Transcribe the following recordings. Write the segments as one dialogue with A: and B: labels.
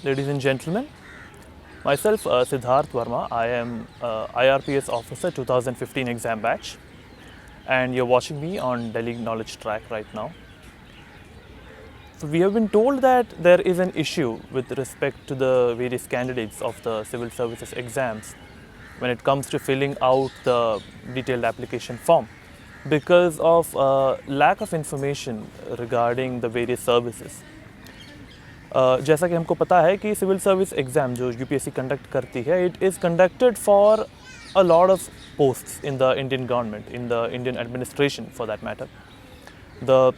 A: ladies and gentlemen. Myself, Sidharth Varma. I am IRPS Officer 2015 exam batch, and you're watching me on Delhi Knowledge Track right now. So we have been told that there is an issue with respect to the various candidates of the civil services exams when it comes to filling out the detailed application form because of lack of information regarding the various services. जैसा कि हमको पता है कि civil service exam जो UPSC conduct करती है, it is conducted for a lot of posts in the Indian government, in the Indian administration for that matter. The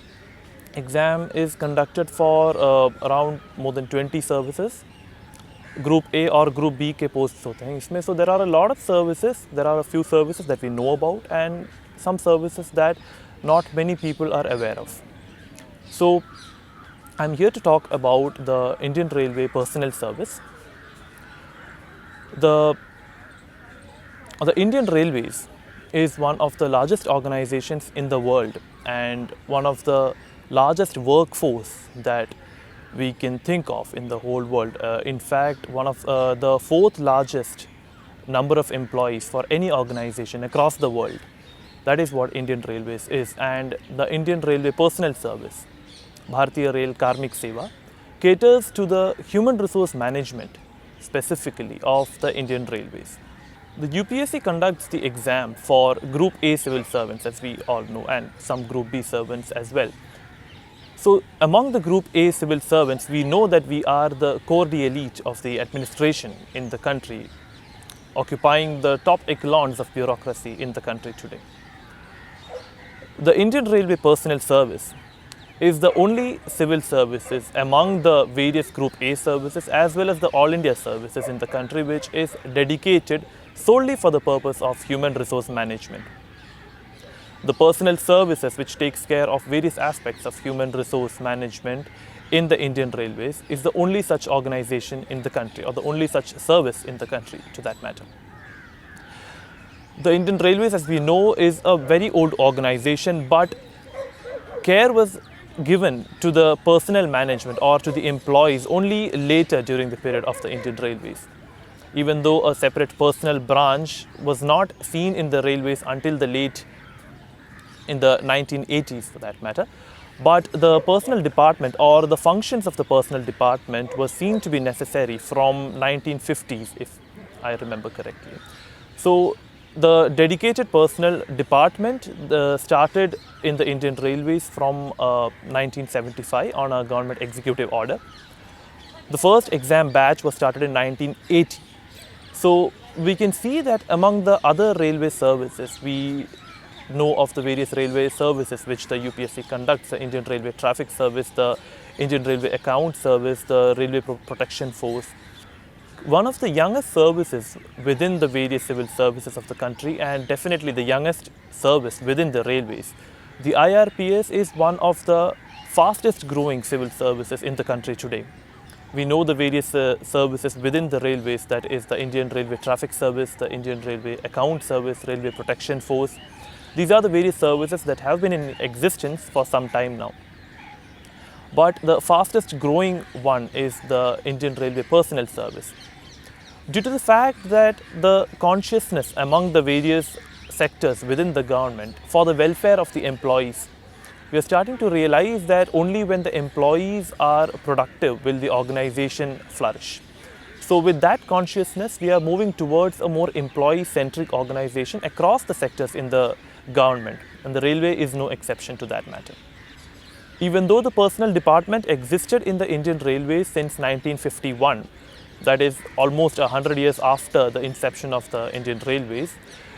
A: exam is conducted for around more than 20 services. Group A और group B के posts होते हैं इसमें. So there are a lot of services, there are a few services that we know about and some services that not many people are aware of. So I'm here to talk about the Indian Railway Personnel Service. The Indian Railways is one of the largest organizations in the world and one of the largest workforce that we can think of in the whole world. In fact, one of the fourth largest number of employees for any organization across the world. That is what Indian Railways is. And the Indian Railway Personnel Service, Bharatiya Rail Karmik Seva, caters to the human resource management specifically of the Indian Railways. The UPSC conducts the exam for Group A civil servants, as we all know, and some Group B servants as well. So among the Group A civil servants, we know that we are the core elite of the administration in the country, occupying the top echelons of bureaucracy in the country today. The Indian Railway Personnel Service is the only civil services among the various Group A services as well as the All India services in the country which is dedicated solely for the purpose of human resource management. The personnel services which takes care of various aspects of human resource management in the Indian Railways is the only such organization in the country, or the only such service in the country to that matter. The Indian Railways, as we know, is a very old organization, but care was given to the personnel management or to the employees only later during the period of the Indian Railways. Even though a separate personnel branch was not seen in the railways until the late in the 1980s for that matter, but the personnel department or the functions of the personnel department were seen to be necessary from 1950s, if I remember correctly. So the dedicated personnel department started in the Indian Railways from 1975 on a government executive order. The first exam batch was started in 1980. So we can see that among the other railway services, we know of the various railway services which the UPSC conducts: the Indian Railway Traffic Service, the Indian Railway Account Service, the Railway Protection Force. One of the youngest services within the various civil services of the country, and definitely the youngest service within the railways, the IRPS is one of the fastest growing civil services in the country today. We know the various services within the railways, that is the Indian Railway Traffic Service, the Indian Railway Account Service, Railway Protection Force. These are the various services that have been in existence for some time now. But the fastest growing one is the Indian Railway Personnel Service. Due to the fact that the consciousness among the various sectors within the government for the welfare of the employees, we are starting to realize that only when the employees are productive will the organization flourish. So with that consciousness, we are moving towards a more employee-centric organization across the sectors in the government, and the railway is no exception to that matter. Even though the personnel department existed in the Indian Railways since 1951, that is almost 100 years after the inception of the Indian Railways,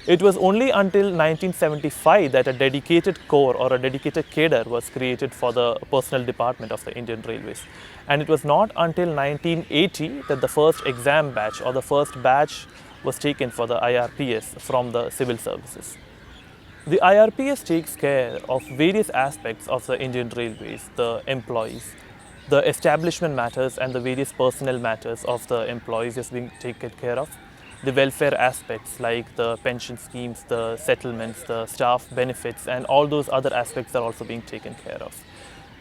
A: it was only until 1975 that a dedicated corps or a dedicated cadre was created for the personnel department of the Indian Railways. And it was not until 1980 that the first exam batch or the first batch was taken for the IRPS from the civil services. The IRPS takes care of various aspects of the Indian Railways: the employees, the establishment matters and the various personnel matters of the employees is being taken care of. The welfare aspects like the pension schemes, the settlements, the staff benefits, and all those other aspects are also being taken care of.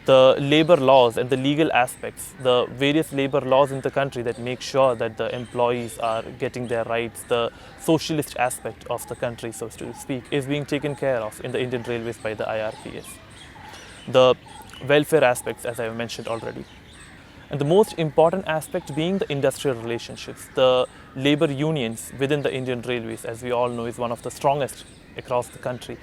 A: the labor laws and the legal aspects, the various labor laws in the country that make sure that the employees are getting their rights, the socialist aspect of the country, so to speak, is being taken care of in the Indian Railways by the IRPS. The welfare aspects, as I have mentioned already. And the most important aspect being the industrial relationships. The labor unions within the Indian Railways, as we all know, is one of the strongest across the country.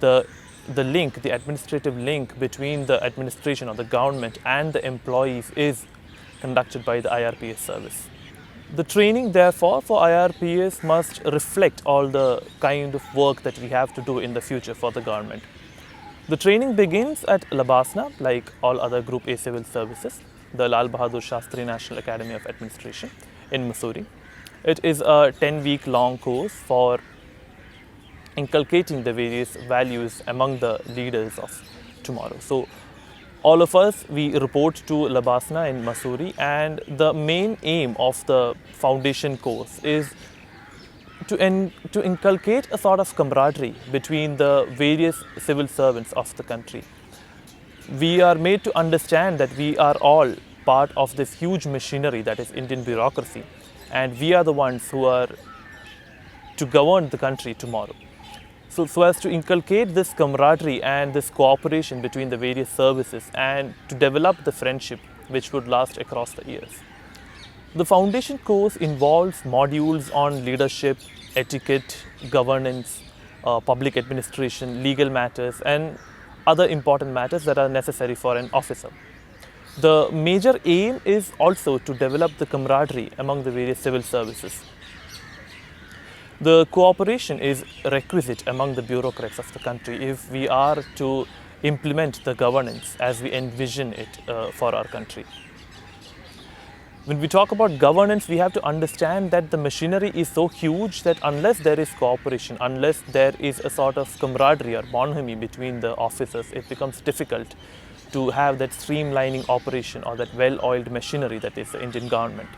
A: The link, the administrative link between the administration or the government and the employees is conducted by the IRPS service. The training, therefore, for IRPS must reflect all the kind of work that we have to do in the future for the government. The training begins at Labasna, like all other Group A civil services, the Lal Bahadur Shastri National Academy of Administration in Mussoorie. It is a 10-week long course for inculcating the various values among the leaders of tomorrow. So all of us, we report to Labasna in Mussoorie, and the main aim of the foundation course is to inculcate a sort of camaraderie between the various civil servants of the country. We are made to understand that we are all part of this huge machinery that is Indian bureaucracy, and we are the ones who are to govern the country tomorrow. So as to inculcate this camaraderie and this cooperation between the various services and to develop the friendship which would last across the years. The foundation course involves modules on leadership, etiquette, governance, public administration, legal matters, and other important matters that are necessary for an officer. The major aim is also to develop the camaraderie among the various civil services. The cooperation is requisite among the bureaucrats of the country if we are to implement the governance as we envision it for our country. When we talk about governance, we have to understand that the machinery is so huge that unless there is cooperation, unless there is a sort of camaraderie or bonhomie between the officers, it becomes difficult to have that streamlining operation or that well-oiled machinery that is the Indian government.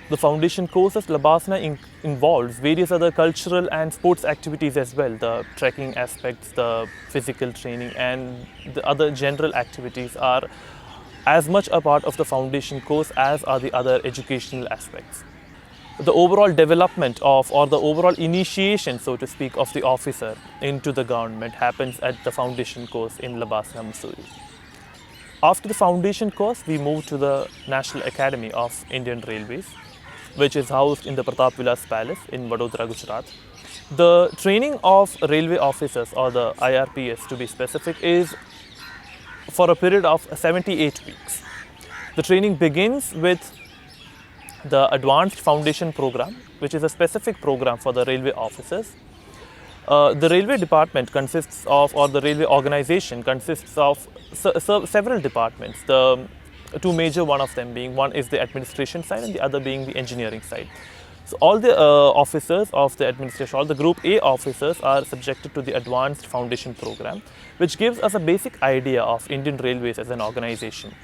A: The foundation course of Labasna involves various other cultural and sports activities as well. The trekking aspects, the physical training, and the other general activities are as much a part of the foundation course as are the other educational aspects. The overall development of, or the overall initiation, so to speak, of the officer into the government happens at the foundation course in Labasna, Mussoorie. After the foundation course, we move to the National Academy of Indian Railways, which is housed in the Pratap Vilas Palace in Vadodara, Gujarat. The training of railway officers, or the IRPS to be specific, is for a period of 78 weeks. The training begins with the Advanced Foundation Program, which is a specific program for the railway officers. The railway department consists of, or the railway organization consists of several departments. The two major one of them being, one is the administration side and the other being the engineering side. So all the officers of the administration, all the Group A officers are subjected to the Advanced Foundation Program, which gives us a basic idea of Indian Railways as an organization.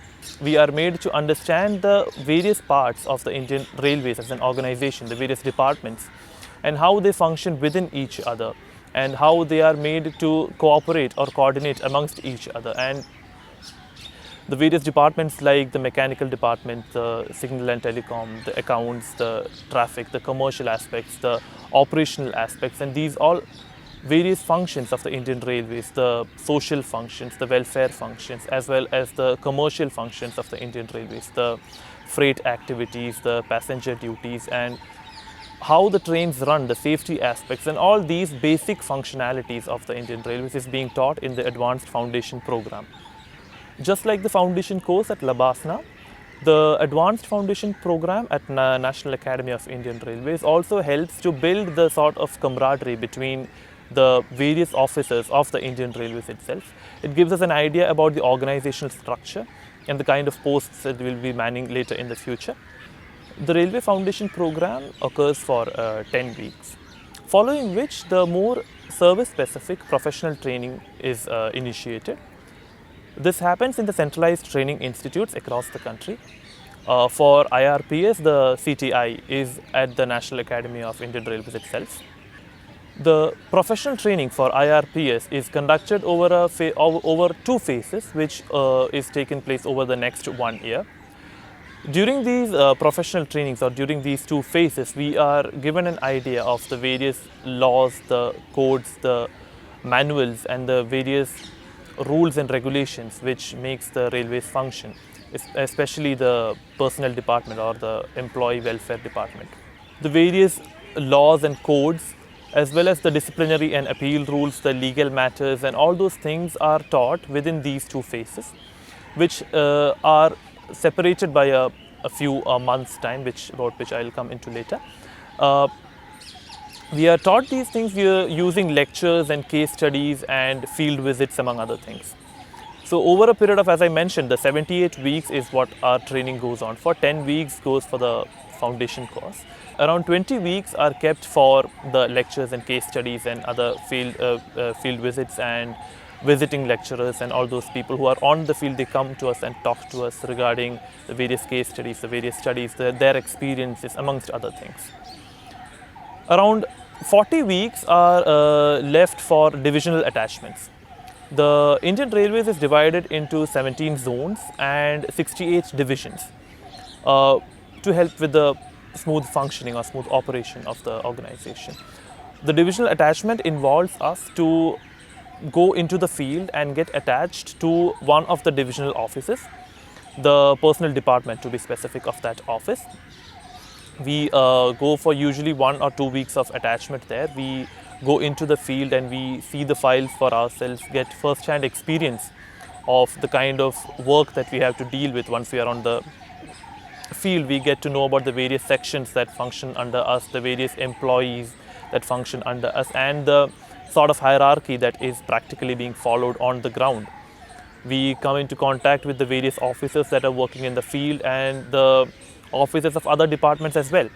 A: We are made to understand the various parts of the Indian Railways as an organization, the various departments, and how they function within each other, and how they are made to cooperate or coordinate amongst each other. And the various departments like the mechanical department, the signal and telecom, the accounts, the traffic, the commercial aspects, the operational aspects, and these all various functions of the Indian Railways, the social functions, the welfare functions, as well as the commercial functions of the Indian Railways, the freight activities, the passenger duties, and how the trains run, the safety aspects, and all these basic functionalities of the Indian Railways is being taught in the Advanced Foundation Program. Just like the foundation course at Labasna, the Advanced Foundation Program at National Academy of Indian Railways also helps to build the sort of camaraderie between the various officers of the Indian Railways itself. It gives us an idea about the organizational structure and the kind of posts that we will be manning later in the future. The Railway Foundation Program occurs for 10 weeks, following which the more service-specific professional training is initiated. This happens in the centralized training institutes across the country. For IRPS, the CTI is at the National Academy of Indian Railways itself. The professional training for IRPS is conducted over 2 phases, which is taken place over the next 1 year. During these professional trainings, or during these 2 phases, we are given an idea of the various laws, the codes, the manuals, and the various rules and regulations which makes the railways function, especially the personnel department or the employee welfare department. The various laws and codes, as well as the disciplinary and appeal rules, the legal matters, and all those things are taught within these 2 phases, which are separated by a few months' time, about which I'll come into later. We are taught these things using lectures and case studies and field visits, among other things. So over a period of, as I mentioned, the 78 weeks is what our training goes on for. 10 weeks goes for the foundation course. Around 20 weeks are kept for the lectures and case studies and other field visits and visiting lecturers, and all those people who are on the field, they come to us and talk to us regarding the various case studies, the various studies, their experiences, amongst other things. Around 40 weeks are left for divisional attachments. The Indian Railways is divided into 17 zones and 68 divisions to help with the smooth functioning or smooth operation of the organization. The divisional attachment involves us to go into the field and get attached to one of the divisional offices, the personnel department to be specific of that office. We go for usually 1 or 2 weeks of attachment there. We go into the field and we see the files for ourselves, get first-hand experience of the kind of work that we have to deal with. Once we are on the field, we get to know about the various sections that function under us, the various employees that function under us, and the sort of hierarchy that is practically being followed on the ground. We come into contact with the various officers that are working in the field and the officers of other departments as well,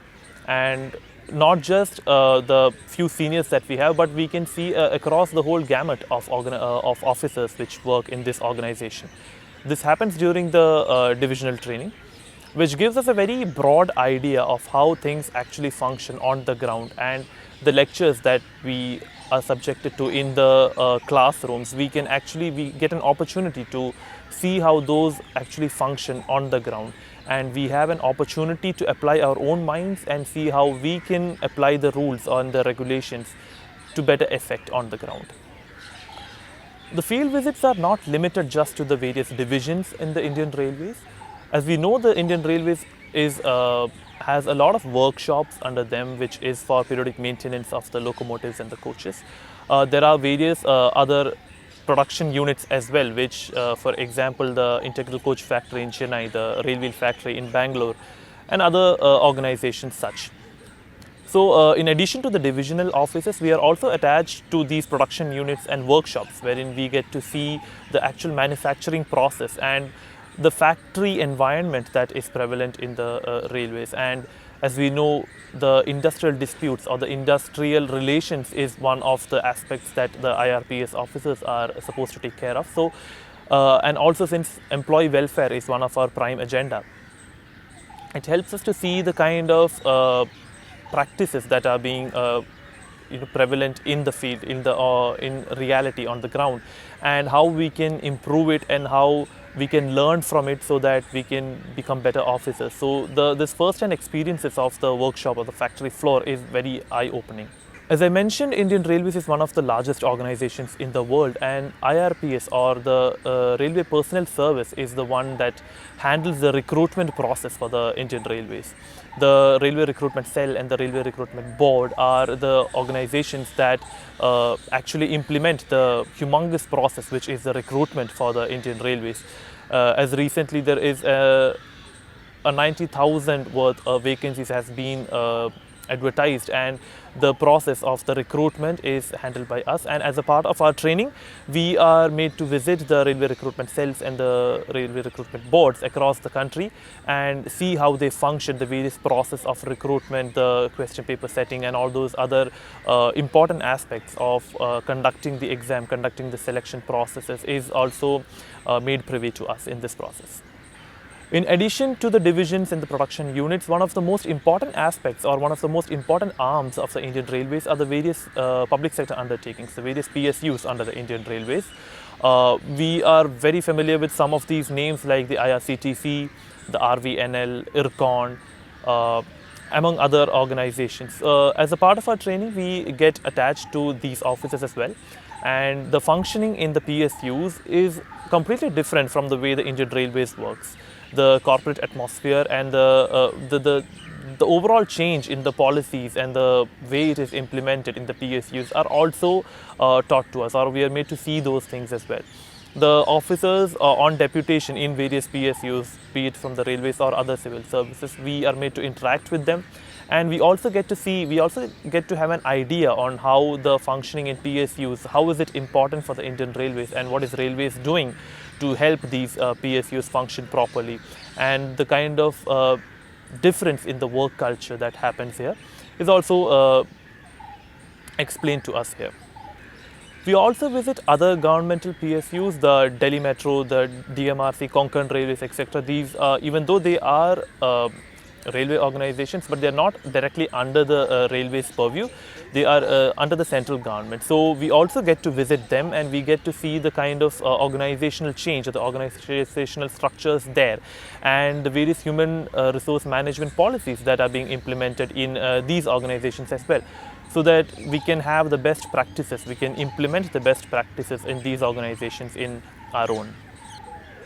A: and not just the few seniors that we have, but we can see across the whole gamut of officers which work in this organization. This happens during the divisional training, which gives us a very broad idea of how things actually function on the ground, and the lectures that we are subjected to in the classrooms, we get an opportunity to see how those actually function on the ground, and we have an opportunity to apply our own minds and see how we can apply the rules and the regulations to better effect on the ground. The field visits are not limited just to the various divisions in the Indian Railways. As we know, the Indian Railways has a lot of workshops under them, which is for periodic maintenance of the locomotives and the coaches. There are various other production units as well, which, for example, the Integral Coach Factory in Chennai, the Railway Factory in Bangalore, and other organizations such. So, in addition to the divisional offices, we are also attached to these production units and workshops, wherein we get to see the actual manufacturing process and the factory environment that is prevalent in the railways. And as we know, the industrial disputes or the industrial relations is one of the aspects that the IRPS officers are supposed to take care of. So, and also since employee welfare is one of our prime agenda, it helps us to see the kind of practices that are being prevalent in the field, in reality on the ground, and how we can improve it and how we can learn from it so that we can become better officers. So this first-hand experiences of the workshop or the factory floor is very eye-opening. As I mentioned, Indian Railways is one of the largest organizations in the world, and IRPS, or the Railway Personnel Service, is the one that handles the recruitment process for the Indian Railways. The Railway Recruitment Cell and the Railway Recruitment Board are the organizations that actually implement the humongous process which is the recruitment for the Indian Railways. As recently there is a 90,000 worth of vacancies has been advertised, and the process of the recruitment is handled by us. And as a part of our training, we are made to visit the railway recruitment cells and the railway recruitment boards across the country and see how they function, the various process of recruitment, the question paper setting, and all those other important aspects of conducting the exam, conducting the selection processes is also made privy to us in this process. In addition to the divisions and the production units, one of the most important aspects or one of the most important arms of the Indian Railways are the various public sector undertakings, the various PSUs under the Indian Railways. We are very familiar with some of these names like the IRCTC, the RVNL, IRCON, among other organizations. As a part of our training, we get attached to these offices as well. And the functioning in the PSUs is completely different from the way the Indian Railways works. The corporate atmosphere and the overall change in the policies and the way it is implemented in the PSUs are also taught to us, or we are made to see those things as well. The officers on deputation in various PSUs, be it from the railways or other civil services, we are made to interact with them, and we also get to have an idea on how the functioning in PSUs, how is it important for the Indian Railways, and what is Railways doing to help these PSUs function properly, and the kind of difference in the work culture that happens here is also explained to us here. We also visit other governmental PSUs, the Delhi Metro, the DMRC, Konkan Railways, etc. These, even though they are railway organizations, but they are not directly under the railways purview. They are under the central government. So we also get to visit them, and we get to see the kind of organizational change or the organizational structures there, and the various human resource management policies that are being implemented in these organizations as well, so that we can have the best practices, we can implement the best practices in these organizations in our own.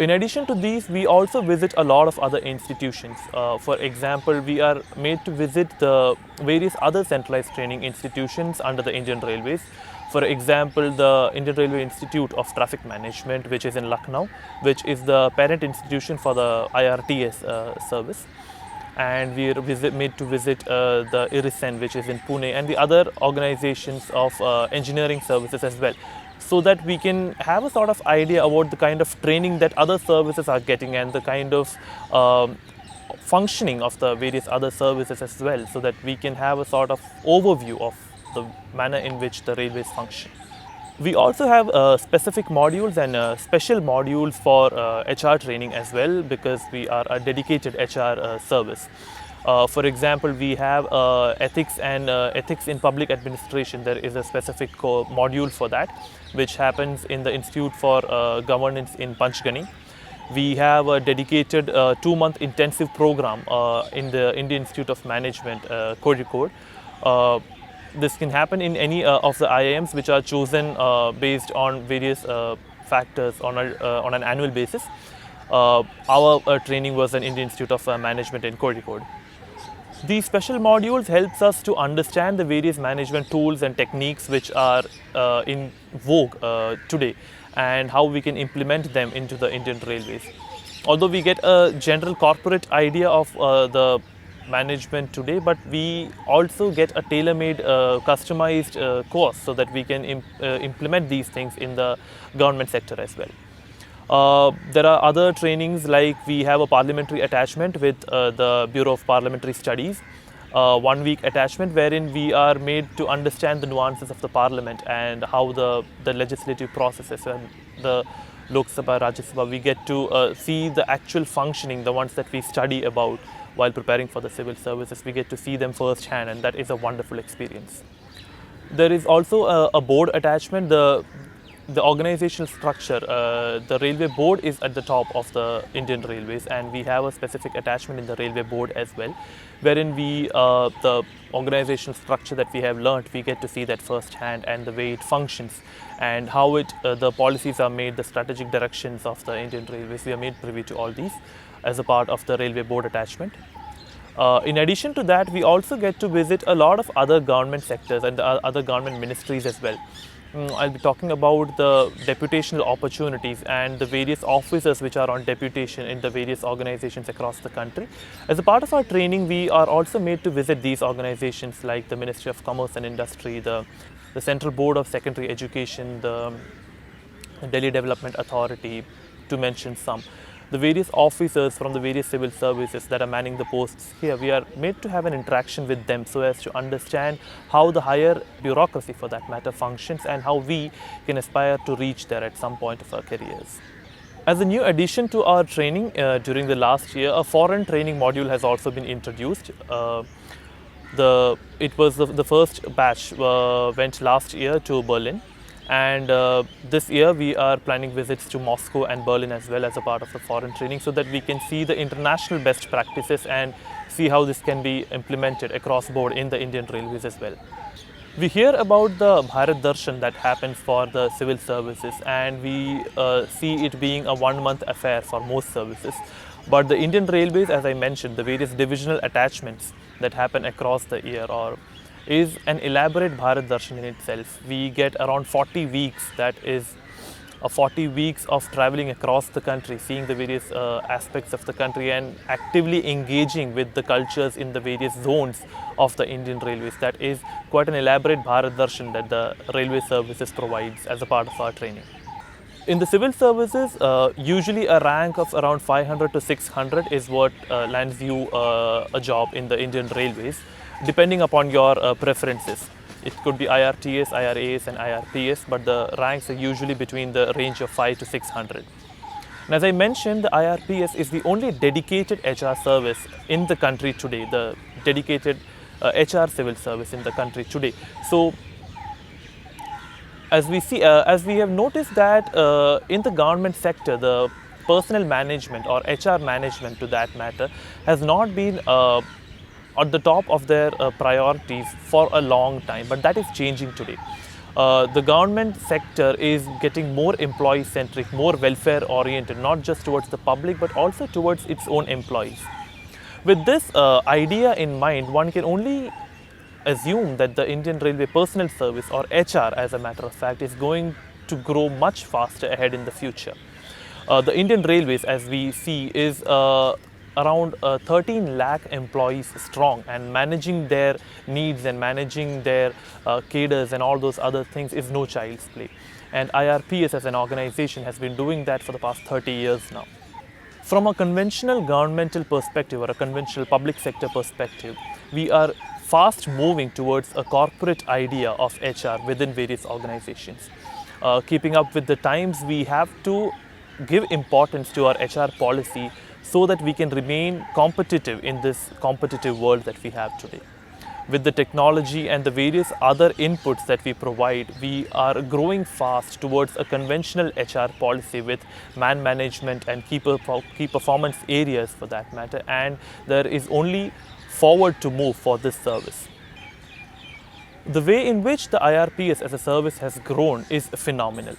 A: In addition to these, we also visit a lot of other institutions. For example, we are made to visit the various other centralized training institutions under the Indian Railways. For example, the Indian Railway Institute of Traffic Management, which is in Lucknow, which is the parent institution for the IRPS service. And we are made to visit the IRISEN, which is in Pune, and the other organizations of engineering services as well, so that we can have a sort of idea about the kind of training that other services are getting and the kind of functioning of the various other services as well, so that we can have a sort of overview of the manner in which the railways function. We also have specific modules and special modules for HR training as well, because we are a dedicated HR service. For example, we have ethics and ethics in public administration. There is a specific module for that, which happens in the Institute for Governance in Panchgani. We have a dedicated 2-month intensive program in the Indian Institute of Management, Kozhikode. This can happen in any of the IIMs which are chosen based on various factors on an annual basis. Our training was an Indian Institute of Management in Kozhikode. These special modules helps us to understand the various management tools and techniques which are in vogue today, and how we can implement them into the Indian Railways. Although we get a general corporate idea of the management today, but we also get a tailor-made customized course, so that we can implement these things in the government sector as well. There are other trainings, like we have a parliamentary attachment with the Bureau of Parliamentary Studies, 1-week attachment wherein we are made to understand the nuances of the parliament and how the legislative processes and the Lok Sabha, Rajya Sabha, we get to see the actual functioning, the ones that we study about while preparing for the civil services. We get to see them firsthand, and that is a wonderful experience. There is also a board attachment. The organizational structure, the railway board is at the top of the Indian Railways, and we have a specific attachment in the railway board as well, wherein the organizational structure that we have learnt, we get to see that firsthand, and the way it functions and how the policies are made, the strategic directions of the Indian Railways. We are made privy to all these as a part of the railway board attachment. In addition to that, we also get to visit a lot of other government sectors and other government ministries as well. I'll be talking about the deputational opportunities and the various officers which are on deputation in the various organizations across the country. As a part of our training, we are also made to visit these organizations like the Ministry of Commerce and Industry, the Central Board of Secondary Education, the Delhi Development Authority, to mention some. The various officers from the various civil services that are manning the posts here, we are made to have an interaction with them so as to understand how the higher bureaucracy for that matter functions and how we can aspire to reach there at some point of our careers. As a new addition to our training during the last year, a foreign training module has also been introduced. It was the first batch went last year to Berlin, and this year we are planning visits to Moscow and Berlin as well as a part of the foreign training, so that we can see the international best practices and see how this can be implemented across board in the Indian Railways as well. We hear about the Bharat Darshan that happens for the civil services, and we see it being a 1-month affair for most services. But the Indian Railways, as I mentioned, the various divisional attachments that happen across the year is an elaborate Bharat Darshan in itself. We get around 40 weeks, that is 40 weeks of traveling across the country, seeing the various aspects of the country and actively engaging with the cultures in the various zones of the Indian Railways. That is quite an elaborate Bharat Darshan that the railway services provides as a part of our training. In the civil services, usually a rank of around 500 to 600 is what lands you a job in the Indian Railways, depending upon your preferences. It could be IRTS, IRAS and IRPS, but the ranks are usually between the range of 5 to 600. And as I mentioned, the IRPS is the only dedicated HR service in the country today, the dedicated HR civil service in the country today. So, as we have noticed that in the government sector, the personnel management or HR management to that matter has not been at the top of their priorities for a long time, but that is changing today. The government sector is getting more employee centric, more welfare oriented, not just towards the public but also towards its own employees. With this idea in mind, one can only assume that the Indian Railway Personnel Service, or HR as a matter of fact, is going to grow much faster ahead in the future. The Indian Railways, as we see, is around 13 lakh employees strong, and managing their needs and managing their cadres and all those other things is no child's play. And IRPS as an organization has been doing that for the past 30 years now. From a conventional governmental perspective or a conventional public sector perspective, we are fast moving towards a corporate idea of HR within various organizations. Keeping up with the times, we have to give importance to our HR policy so that we can remain competitive in this competitive world that we have today. With the technology and the various other inputs that we provide, we are growing fast towards a conventional HR policy with man management and key performance areas for that matter, and there is only forward to move for this service. The way in which the IRPS as a service has grown is phenomenal.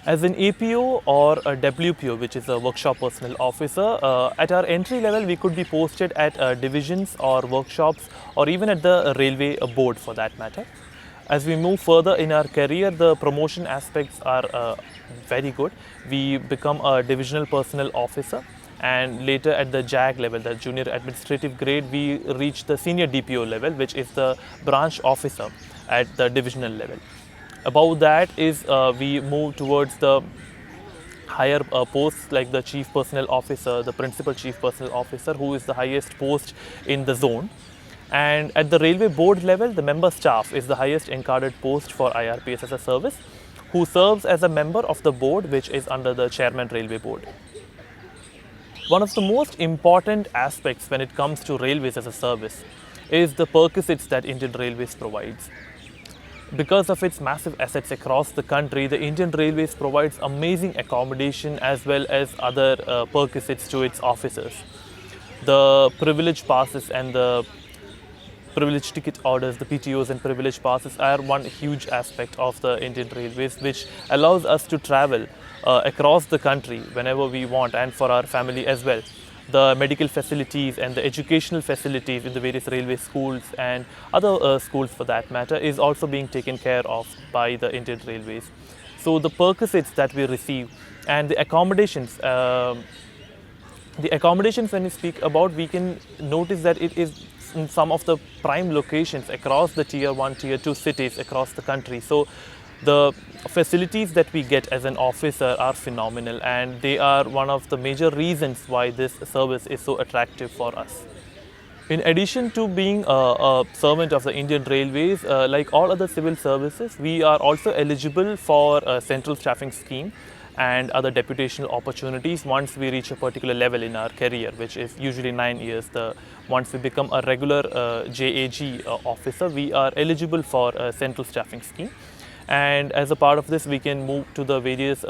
A: As an APO or a WPO, which is a workshop personnel officer, at our entry level we could be posted at divisions or workshops or even at the railway board for that matter. As we move further in our career, the promotion aspects are very good. We become a divisional personnel officer, and later at the JAG level, the junior administrative grade, we reach the senior DPO level, which is the branch officer at the divisional level. Above that is we move towards the higher posts like the chief personnel officer, the principal chief personnel officer, who is the highest post in the zone. And at the railway board level, the member staff is the highest encarded post for IRPS as a service, who serves as a member of the board, which is under the chairman railway board. One of the most important aspects when it comes to railways as a service is the perquisites that Indian Railways provides. Because of its massive assets across the country, the Indian Railways provides amazing accommodation as well as other perquisites to its officers. The privilege passes and the privilege ticket orders, the PTOs and privilege passes, are one huge aspect of the Indian Railways, which allows us to travel across the country whenever we want, and for our family as well. The medical facilities and the educational facilities in the various railway schools and other schools for that matter is also being taken care of by the Indian Railways. So the perquisites that we receive and the accommodations when we speak about, we can notice that it is in some of the prime locations across the tier 1, tier 2 cities across the country. So the facilities that we get as an officer are phenomenal, and they are one of the major reasons why this service is so attractive for us. In addition to being a servant of the Indian Railways, like all other civil services, we are also eligible for a central staffing scheme, and other deputational opportunities once we reach a particular level in our career, which is usually 9 years. Once we become a regular JAG officer, we are eligible for a central staffing scheme, and as a part of this we can move to the various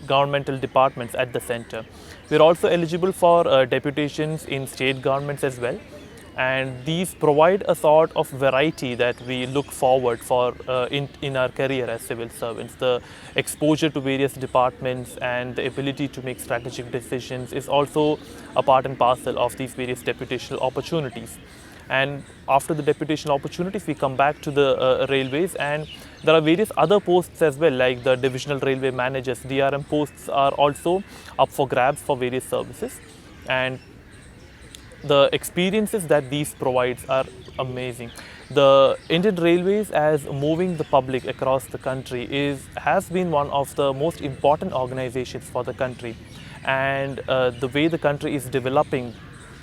A: governmental departments at the center. We are also eligible for deputations in state governments as well, and these provide a sort of variety that we look forward for in our career as civil servants. The exposure to various departments and the ability to make strategic decisions is also a part and parcel of these various deputational opportunities. And after the deputation opportunities, we come back to the railways, and there are various other posts as well, like the divisional railway managers. DRM posts are also up for grabs for various services, and the experiences that these provides are amazing. The Indian Railways, as moving the public across the country, has been one of the most important organizations for the country, and the way the country is developing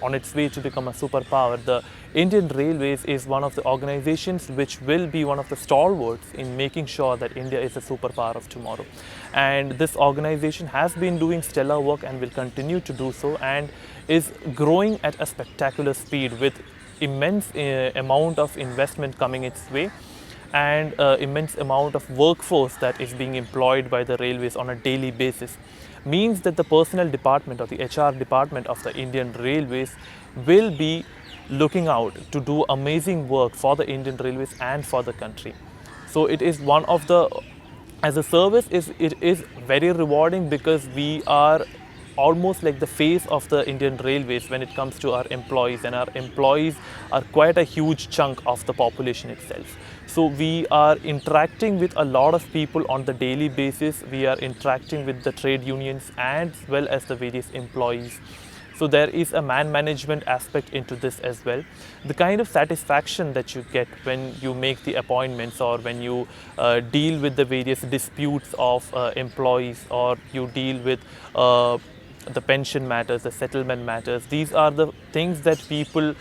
A: on its way to become a superpower, the Indian Railways is one of the organizations which will be one of the stalwarts in making sure that India is a superpower of tomorrow. And this organization has been doing stellar work and will continue to do so, and is growing at a spectacular speed with immense amount of investment coming its way, and immense amount of workforce that is being employed by the railways on a daily basis. Means that the personnel department or the HR department of the Indian Railways will be looking out to do amazing work for the Indian Railways and for the country. So it is one of the, as a service, it is very rewarding, because we are almost like the face of the Indian Railways when it comes to our employees, and our employees are quite a huge chunk of the population itself. So we are interacting with a lot of people on the daily basis. We are interacting with the trade unions as well as the various employees. So there is a man management aspect into this as well. The kind of satisfaction that you get when you make the appointments, or when you deal with the various disputes of employees, or you deal with the pension matters, the settlement matters, these are the things that people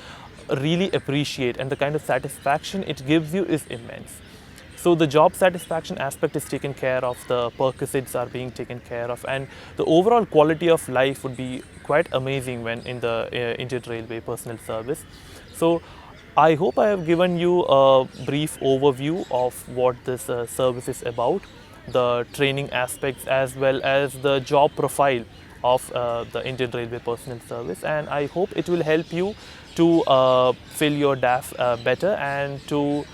A: really appreciate, and the kind of satisfaction it gives you is immense. So the job satisfaction aspect is taken care of, the perquisites are being taken care of, and the overall quality of life would be quite amazing when in the Indian Railway Personnel Service. So I hope I have given you a brief overview of what this service is about, the training aspects as well as the job profile of the Indian Railway Personnel Service, and I hope it will help you to fill your DAF better, and to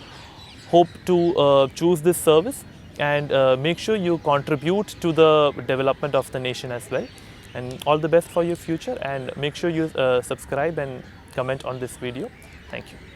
A: hope to choose this service, and make sure you contribute to the development of the nation as well. And all the best for your future, and make sure you subscribe and comment on this video. Thank you.